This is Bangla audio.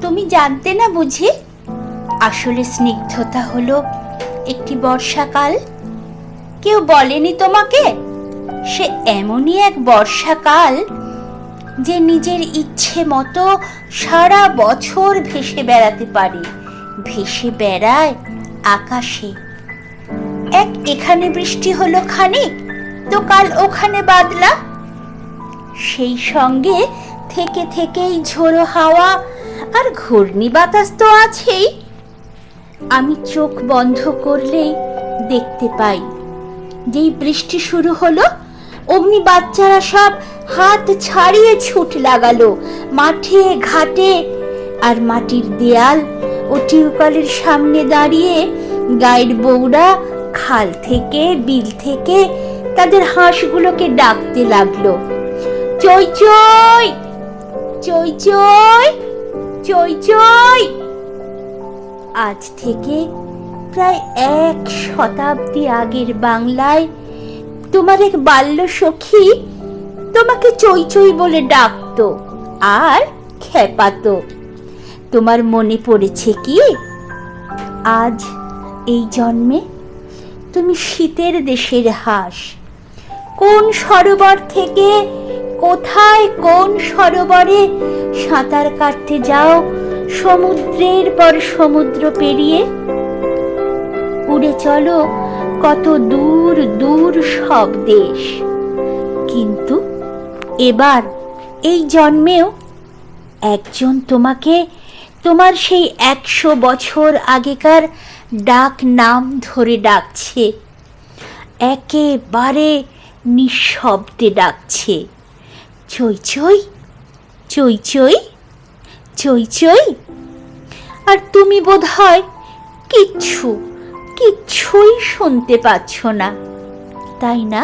তুমি জানতে না বুঝি? আসলে স্নিগ্ধতা হলো একটি বর্ষাকাল। কেউ বলেনি তোমাকে? সে এমনই এক বর্ষাকাল যে নিজের ইচ্ছে মতো সারা বছর ভেসে বেড়াতে পারে, ভেসে বেড়ায় আকাশে। এখানে বৃষ্টি হলো খানিক, তো কাল ওখানে বাদলা। সেই সঙ্গে থেকে থেকেই ঝোড়ো হাওয়া আর ঘূর্ণি বাতাস তো আছেই। আমি চোখ বন্ধ করলেই দেখতে পাই, যেই বৃষ্টি শুরু হলো অমনি বাচ্চারা সব হাত ছাড়িয়ে ছুট লাগালো মাঠে ঘাটে। আর মাটির দেয়াল ও টিউবওয়েলের সামনে দাঁড়িয়ে গায়ের বউরা খাল থেকে বিল থেকে তাদের হাঁসগুলোকে ডাকতে লাগলো, চই চই চই চই চই চই। আজ থেকে প্রায় 1 শতাব্দী আগের বাংলায় তোমার এক বাল্য সখী তোমাকে চই চই বলে ডাকতো আর খেপাতো। তোমার মনে পড়েছে কি? আজ এই জন্মে তুমি শীতের দেশের হাঁস। কোন সরোবর থেকে কোথায় কোন সরোবরে সাঁতার কাটতে যাও সমুদ্রের পর সমুদ্র পেরিয়ে। উড়ে চলো কত দূর দূর সব দেশ। কিন্তু এবার এই জন্মেও একজন তোমাকে তোমার সেই 100 বছর আগেকার ডাক নাম ধরে ডাকছে, একেবারে নিঃশব্দে ডাকছে, চই চই চই চই চই চই। আর তুমি বোধহয় কিচ্ছুই শুনতে পাচ্ছ না, তাই না?